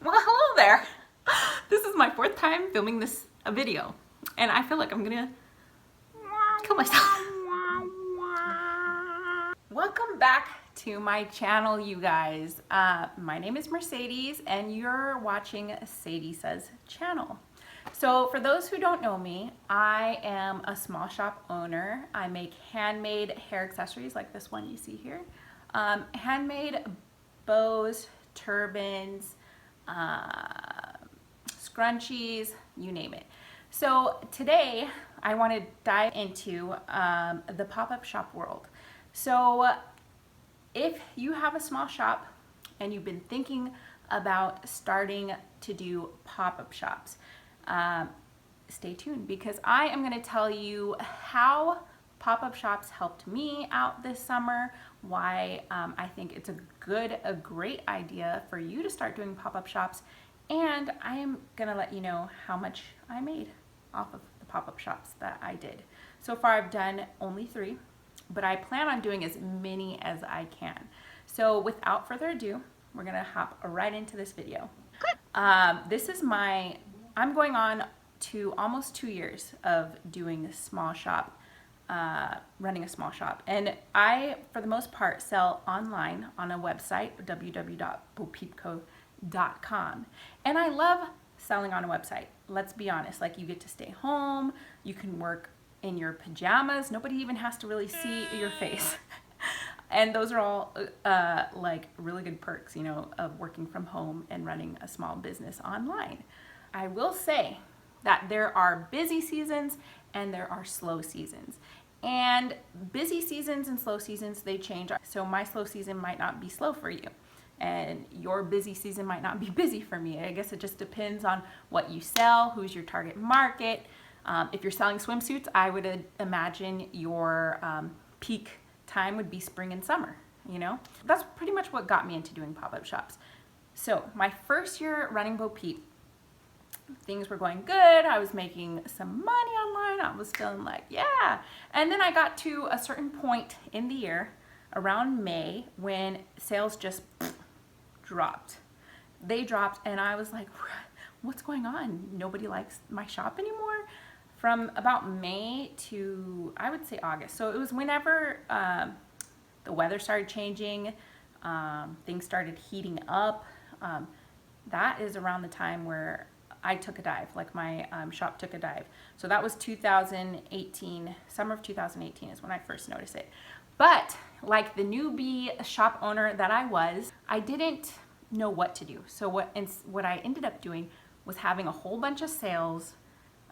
Well, hello there. This is my fourth time filming this video, and I feel like I'm gonna kill myself. Welcome back to my channel, you guys. My name is Mercedes, and you're watching Sadie Says channel. So for those who don't know me, I am a small shop owner. I make handmade hair accessories like this one you see here. Handmade bows, turbans, scrunchies, you name it. So today I want to dive into the pop-up shop world. So if you have a small shop and you've been thinking about starting to do pop-up shops, stay tuned, because I am going to tell you how pop-up shops helped me out this summer, why I think it's a great idea for you to start doing pop-up shops, and I am going to let you know how much I made off of the pop-up shops that I did. So far I've done only 3, but I plan on doing as many as I can. So without further ado, we're going to hop right into this video. This is I'm going on to almost 2 years of doing a small shop, running a small shop. And I, for the most part, sell online on a website, www.bopeepco.com. And I love selling on a website. Let's be honest, like, you get to stay home, you can work in your pajamas, nobody even has to really see your face. And those are all like really good perks, you know, of working from home and running a small business online. I will say that there are busy seasons and there are slow seasons. And busy seasons and slow seasons, they change. So my slow season might not be slow for you, and your busy season might not be busy for me. I guess it just depends on what you sell, who's your target market. If you're selling swimsuits, I would imagine your peak time would be spring and summer, you know? That's pretty much what got me into doing pop-up shops. So my first year running Bo Peep, things were going good. I was making some money online. I was feeling like, yeah. And then I got to a certain point in the year, around May, when sales just dropped. They dropped, and I was like, what's going on? Nobody likes my shop anymore? From about May to, I would say, August. So it was whenever the weather started changing, things started heating up. That is around the time where I took a dive, like my shop took a dive. So that was 2018, summer of 2018 is when I first noticed it. But like the newbie shop owner that I was, I didn't know what to do. So what I ended up doing was having a whole bunch of sales.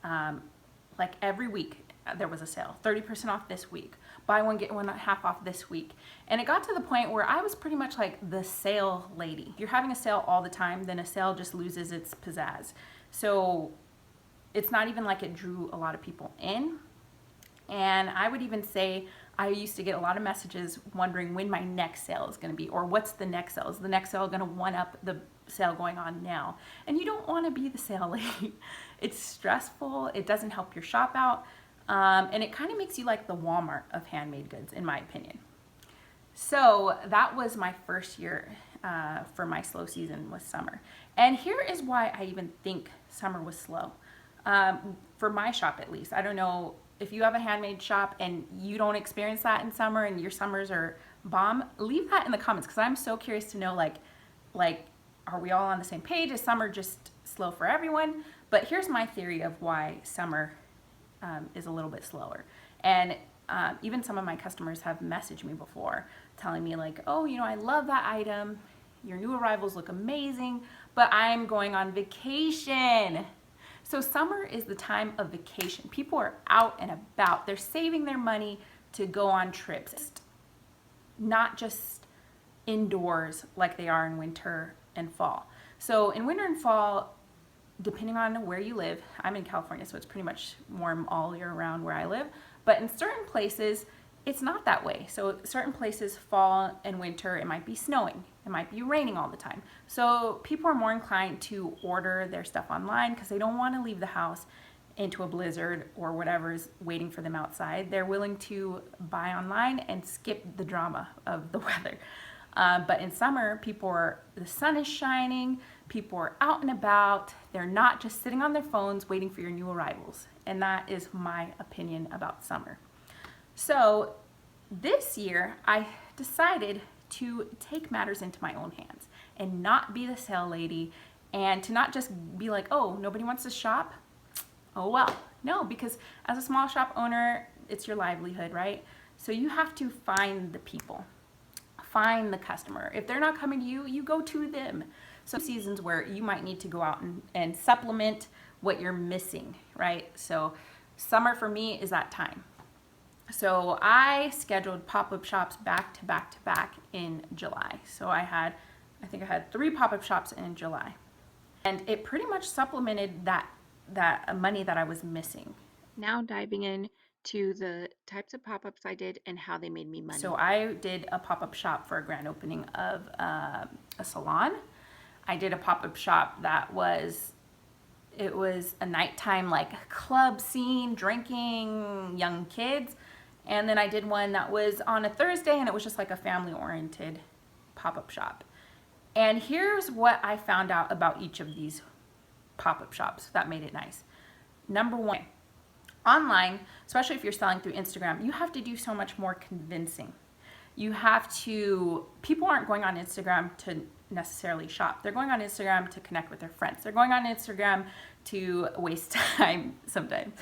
Like every week there was a sale, 30% off this week, buy one get one half off this week. And it got to the point where I was pretty much like the sale lady. If you're having a sale all the time, then a sale just loses its pizzazz. So it's not even like it drew a lot of people in. And I would even say I used to get a lot of messages wondering when my next sale is going to be, or what's the next sale? Is the next sale going to one up the sale going on now? And you don't want to be the sale lady. It's stressful. It doesn't help your shop out. And it kind of makes you like the Walmart of handmade goods, in my opinion. So that was my first year for my slow season, was summer. And here is why I even think summer was slow. For my shop, at least. I don't know if you have a handmade shop and you don't experience that in summer and your summers are bomb. Leave that in the comments, because I'm so curious to know, like, are we all on the same page? Is summer just slow for everyone? But here's my theory of why summer is a little bit slower. And even some of my customers have messaged me before telling me like, oh, you know, I love that item. Your new arrivals look amazing, but I'm going on vacation. So summer is the time of vacation. People are out and about. They're saving their money to go on trips, not just indoors like they are in winter and fall. So in winter and fall, depending on where you live, I'm in California, so it's pretty much warm all year round where I live. But in certain places, it's not that way. So certain places, fall and winter, it might be snowing. It might be raining all the time. So people are more inclined to order their stuff online because they don't want to leave the house into a blizzard or whatever's waiting for them outside. They're willing to buy online and skip the drama of the weather. But in summer, the sun is shining, People are out and about. They're not just sitting on their phones waiting for your new arrivals. And that is my opinion about summer. So this year, I decided to take matters into my own hands and not be the sale lady, and to not just be like, oh, nobody wants to shop? Oh well. No, because as a small shop owner, it's your livelihood, right? So you have to find the people, find the customer. If they're not coming to you, you go to them. So seasons where you might need to go out and supplement what you're missing, right? So summer for me is that time. So I scheduled pop-up shops back to back to back in July. So I think I had 3 pop-up shops in July. And it pretty much supplemented that money that I was missing. Now diving in to the types of pop-ups I did and how they made me money. So I did a pop-up shop for a grand opening of a salon. I did a pop-up shop that was a nighttime like club scene, drinking, young kids. And then I did one that was on a Thursday, and it was just like a family-oriented pop-up shop. And here's what I found out about each of these pop-up shops that made it nice. Number 1, online, especially if you're selling through Instagram, you have to do so much more convincing. People aren't going on Instagram to necessarily shop. They're going on Instagram to connect with their friends. They're going on Instagram to waste time sometimes.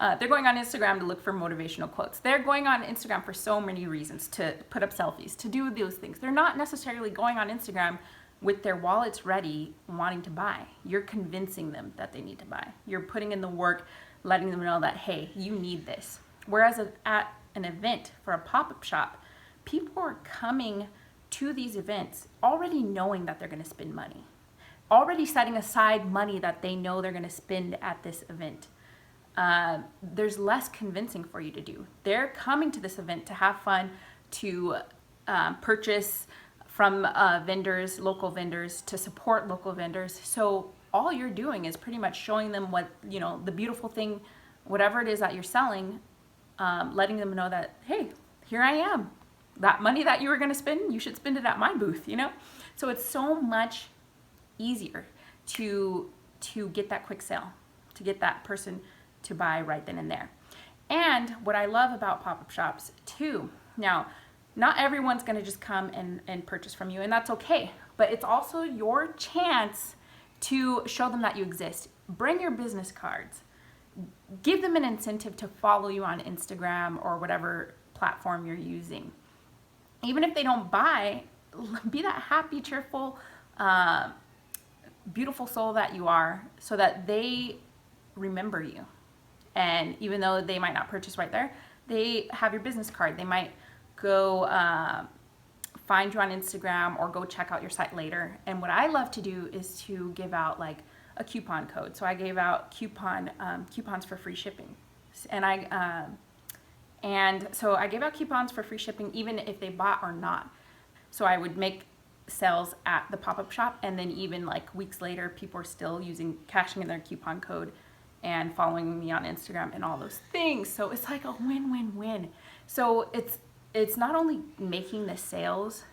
They're going on Instagram to look for motivational quotes. They're going on Instagram for so many reasons, to put up selfies, to do those things. They're not necessarily going on Instagram with their wallets ready, wanting to buy. You're convincing them that they need to buy. You're putting in the work, letting them know that, hey, you need this. Whereas at an event for a pop-up shop, people are coming to these events already knowing that they're going to spend money, already setting aside money that they know they're going to spend at this event. There's less convincing for you to do. They're coming to this event to have fun, to purchase from vendors, local vendors, to support local vendors. So all you're doing is pretty much showing them what, the beautiful thing, whatever it is that you're selling, letting them know that, hey, here I am. That money that you were going to spend, you should spend it at my booth, So it's so much easier to get that quick sale, to get that person to buy right then and there. And what I love about pop-up shops too, now, not everyone's going to just come and purchase from you, and that's okay. But it's also your chance to show them that you exist. Bring your business cards. Give them an incentive to follow you on Instagram or whatever platform you're using. Even if they don't buy, be that happy, cheerful, beautiful soul that you are, so that they remember you. And even though they might not purchase right there, they have your business card. They might go find you on Instagram or go check out your site later. And what I love to do is to give out like a coupon code. So I gave out coupons for free shipping. And so I gave out coupons for free shipping even if they bought or not. So I would make sales at the pop-up shop, and then even like weeks later, people are still cashing in their coupon code and following me on Instagram and all those things. So it's like a win-win-win. So it's not only making the sales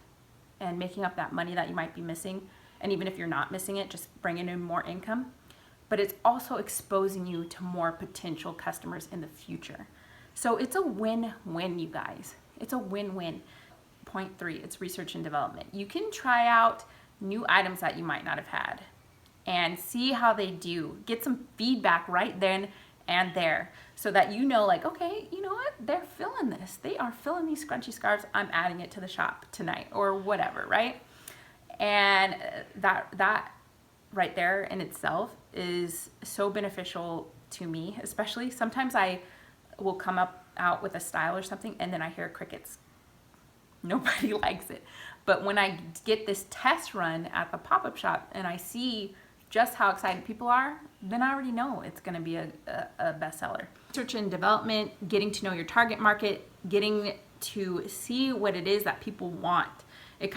and making up that money that you might be missing, and even if you're not missing it, just bringing in more income, but it's also exposing you to more potential customers in the future. So it's a win-win, you guys. It's a win-win. Point 3, it's research and development. You can try out new items that you might not have had and see how they do. Get some feedback right then and there, so that like, okay, you know what? They're feeling this. They are feeling these scrunchy scarves. I'm adding it to the shop tonight or whatever, right? And that right there in itself is so beneficial to me, especially sometimes I will come out with a style or something and then I hear crickets. Nobody likes it. But when I get this test run at the pop-up shop and I see just how excited people are, then I already know it's going to be a bestseller. Research and development, getting to know your target market, getting to see what it is that people want. It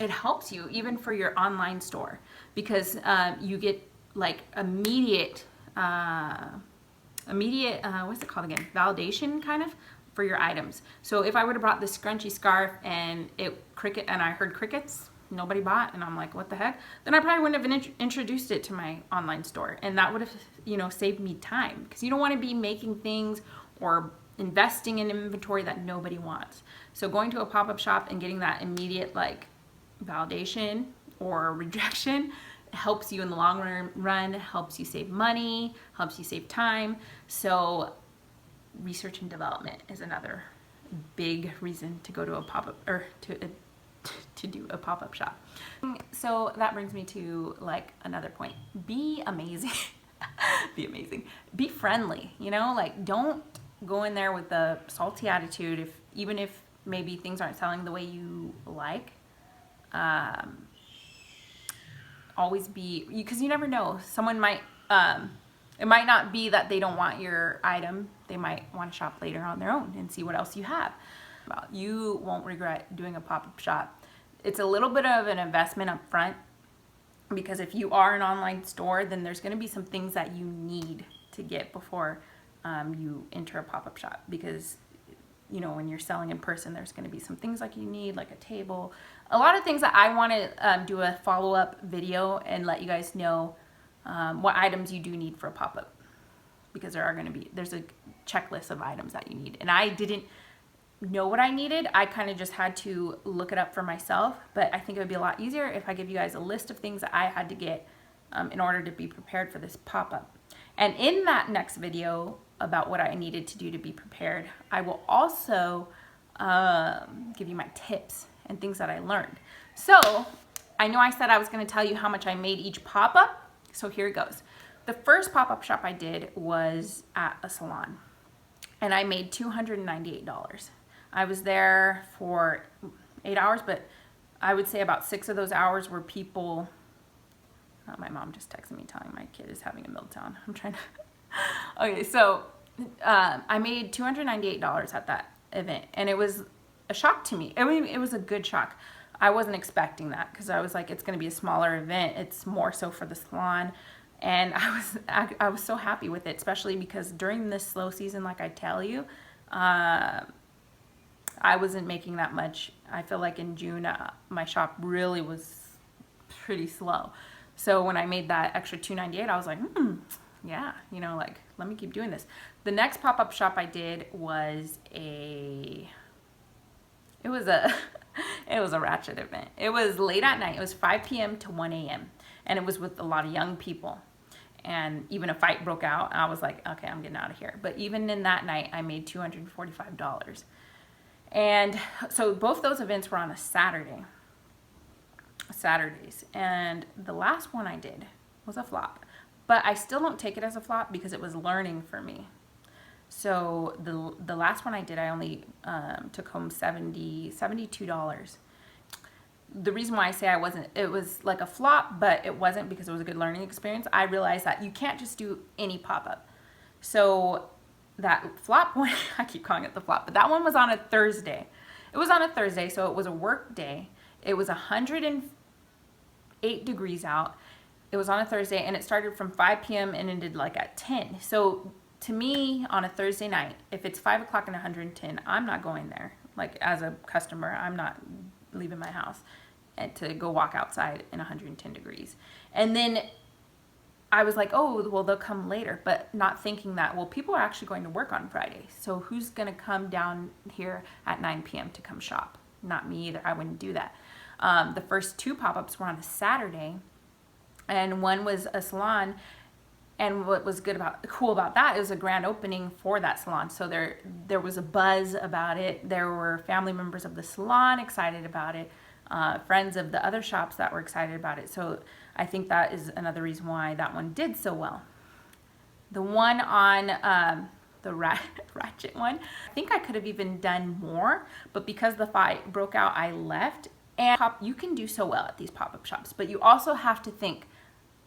helps you even for your online store, because you get like immediate what's it called again? Validation kind of for your items. So if I would have brought this scrunchy scarf and I heard crickets, nobody bought, and I'm like, what the heck? Then I probably wouldn't have introduced it to my online store, and that would have, you know, saved me time, because you don't want to be making things or investing in inventory that nobody wants. So going to a pop-up shop and getting that immediate like validation or rejection helps you in the long run, helps you save money, helps you save time. So research and development is another big reason to go to a pop-up, or to do a pop-up shop. So that brings me to like another point. Be amazing. Be amazing. Be friendly, you know, like don't go in there with the salty attitude, even if maybe things aren't selling the way you like. Always be, because you never know, someone might, it might not be that they don't want your item. They might want to shop later on their own and see what else you have. You won't regret doing a pop-up shop. It's a little bit of an investment up front, because if you are an online store, then there's going to be some things that you need to get before you enter a pop-up shop, because you know, when you're selling in person, there's going to be some things like you need, like a table, a lot of things that I want to do a follow-up video and let you guys know what items you do need for a pop-up, because there's a checklist of items that you need, and I didn't know what I needed. I kind of just had to look it up for myself, but I think it would be a lot easier if I give you guys a list of things that I had to get in order to be prepared for this pop-up. And in that next video about what I needed to do to be prepared, I will also give you my tips and things that I learned. So I know I said I was going to tell you how much I made each pop-up, so here it goes. The first pop-up shop I did was at a salon, and I made $298. I was there for 8 hours, but I would say about 6 of those hours were people. My mom just texted me telling my kid is having a meltdown. I'm trying to. Okay, so I made $298 at that event, and it was a shock to me. I mean, it was a good shock. I wasn't expecting that, because I was like, it's going to be a smaller event. It's more so for the salon, and I was so happy with it, especially because during this slow season, like I tell you, I wasn't making that much. I feel like in June, my shop really was pretty slow. So when I made that extra $298, I was like, yeah, you know, like, let me keep doing this. The next pop-up shop I did was it was a ratchet event. It was late at night. It was 5 p.m. to 1 a.m. and it was with a lot of young people. And even a fight broke out. I was like, okay, I'm getting out of here. But even in that night, I made $245. And so both those events were on a Saturdays. And the last one I did was a flop. But I still don't take it as a flop, because it was learning for me. So the last one I did, I only took home $72. The reason why I say it was like a flop, but it wasn't because it was a good learning experience. I realized that you can't just do any pop-up. So that flop one, I keep calling it the flop, but that one was on a Thursday. It was on a Thursday, so it was a work day. It was 108 degrees out. It was on a Thursday, and it started from 5 p.m. and ended like at 10. So to me, on a Thursday night, if it's 5 o'clock and 110, I'm not going there. Like, as a customer, I'm not leaving my house and to go walk outside in 110 degrees. And then I was like, oh, well, they'll come later, but not thinking that, well, people are actually going to work on Friday. So who's going to come down here at 9 p.m. to come shop? Not me either. I wouldn't do that. The first 2 pop-ups were on a Saturday, and one was a salon. And what was cool about that, it was a grand opening for that salon. So there was a buzz about it. There were family members of the salon excited about it, friends of the other shops that were excited about it. So I think that is another reason why that one did so well. The one on the ratchet one, I think I could have even done more, but because the fight broke out, I left. And you can do so well at these pop-up shops, but you also have to think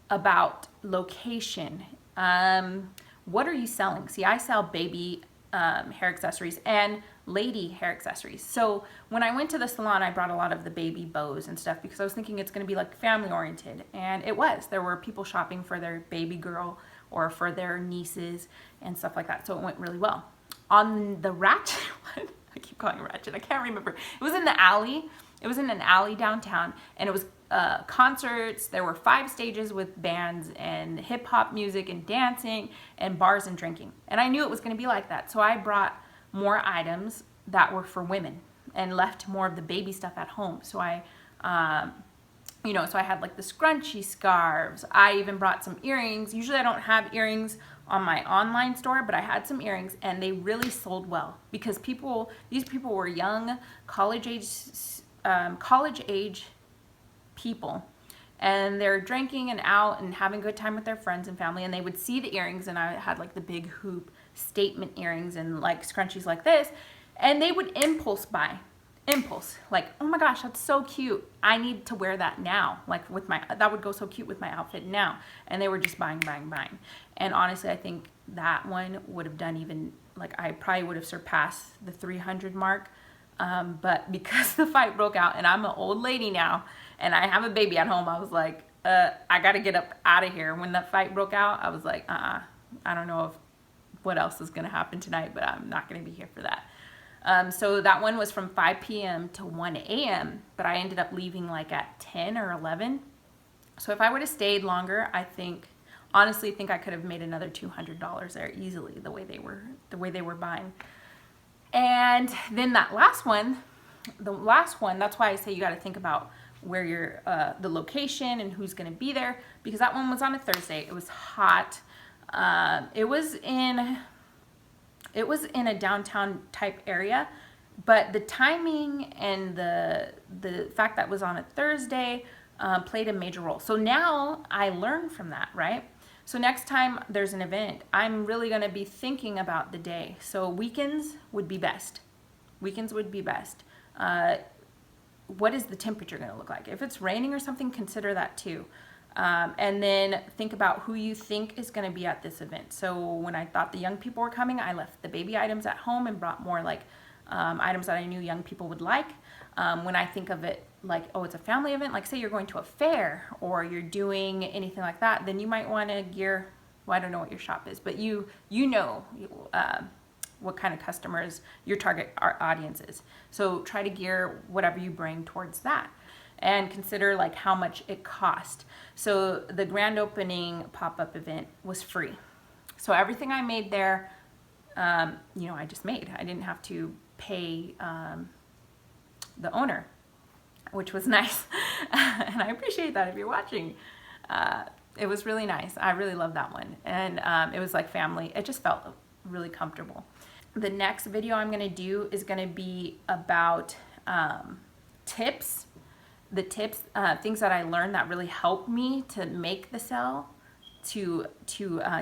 about location. What are you selling? See, I sell baby hair accessories and lady hair accessories. So when I went to the salon, I brought a lot of the baby bows and stuff, because I was thinking it's going to be like family oriented, and it was. There were people shopping for their baby girl or for their nieces and stuff like that. So it went really well. On the ratchet one, I keep calling it ratchet, I can't remember. It was in the alley, It was in an alley downtown, and it was concerts. There were 5 stages with bands and hip hop music and dancing and bars and drinking. And I knew it was going to be like that. So I brought more items that were for women and left more of the baby stuff at home. So I, so I had like the scrunchy scarves. I even brought some earrings. Usually I don't have earrings on my online store, but I had some earrings, and they really sold well because these people were young, college age people, and they're drinking and out and having a good time with their friends and family, and they would see the earrings, and I had like the big hoop statement earrings and like scrunchies like this, and they would impulse buy. Like, oh my gosh, that's so cute, I need to wear that now, like that would go so cute with my outfit now. And they were just buying. And honestly, I think that one would have done even, like, I probably would have surpassed the 300 mark. But because the fight broke out, and I'm an old lady now and I have a baby at home, I was like, I gotta get up out of here. When the fight broke out, I was like, I don't know what else is gonna happen tonight, but I'm not gonna be here for that. So that one was from 5 p.m. to 1 a.m., but I ended up leaving like at 10 or 11. So if I would have stayed longer, honestly think I could have made another $200 there easily, the way they were buying. And then the last one, that's why I say you got to think about where the location and who's going to be there, because that one was on a Thursday. It was hot. It was in a downtown type area, but the timing and the fact that it was on a Thursday played a major role. So now I learned from that, right? So next time there's an event, I'm really going to be thinking about the day. So weekends would be best. What is the temperature going to look like? If it's raining or something, consider that too. And then think about who you think is going to be at this event. So when I thought the young people were coming, I left the baby items at home and brought more like items that I knew young people would like. When I think of it like, oh, it's a family event, like say you're going to a fair or you're doing anything like that, then you might want to gear, well, I don't know what your shop is, but you know what kind of customers your target audience is. So try to gear whatever you bring towards that. And consider like how much it cost. So the grand opening pop-up event was free. So everything I made there, I just made. I didn't have to pay the owner, which was nice. And I appreciate that if you're watching. It was really nice. I really loved that one. And it was like family. It just felt really comfortable. The next video I'm gonna do is gonna be about tips. The tips, things that I learned that really helped me to make the sale, to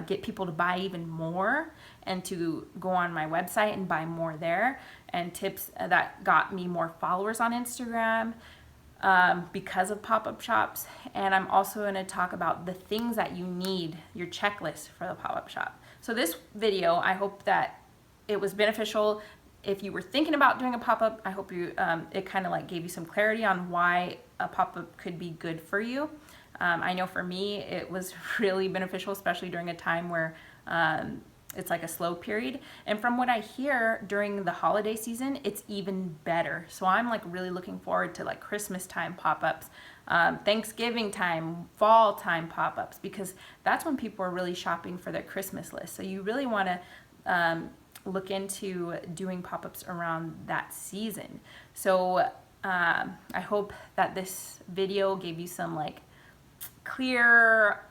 get people to buy even more, and to go on my website and buy more there, and tips that got me more followers on Instagram because of pop-up shops. And I'm also going to talk about the things that you need, your checklist for the pop-up shop. So this video, I hope that it was beneficial. If you were thinking about doing a pop-up, I hope it kind of like gave you some clarity on why a pop-up could be good for you. I know for me, it was really beneficial, especially during a time where it's like a slow period. And from what I hear during the holiday season, it's even better. So I'm like really looking forward to like Christmas time pop-ups, Thanksgiving time, fall time pop-ups, because that's when people are really shopping for their Christmas list. So you really want to look into doing pop-ups around that season. So I hope that this video gave you some like clear,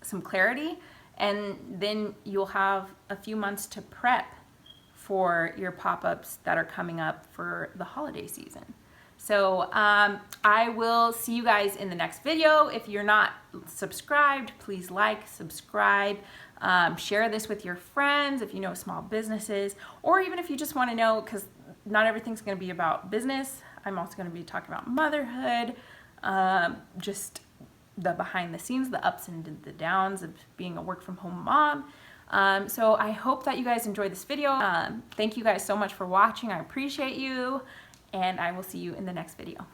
some clarity, and then you'll have a few months to prep for your pop-ups that are coming up for the holiday season. So I will see you guys in the next video. If you're not subscribed, please like, subscribe, share this with your friends if you know small businesses, or even if you just want to know, because not everything's going to be about business. I'm also going to be talking about motherhood, just the behind the scenes, the ups and the downs of being a work from home mom. So I hope that you guys enjoyed this video. Thank you guys so much for watching. I appreciate you, and I will see you in the next video.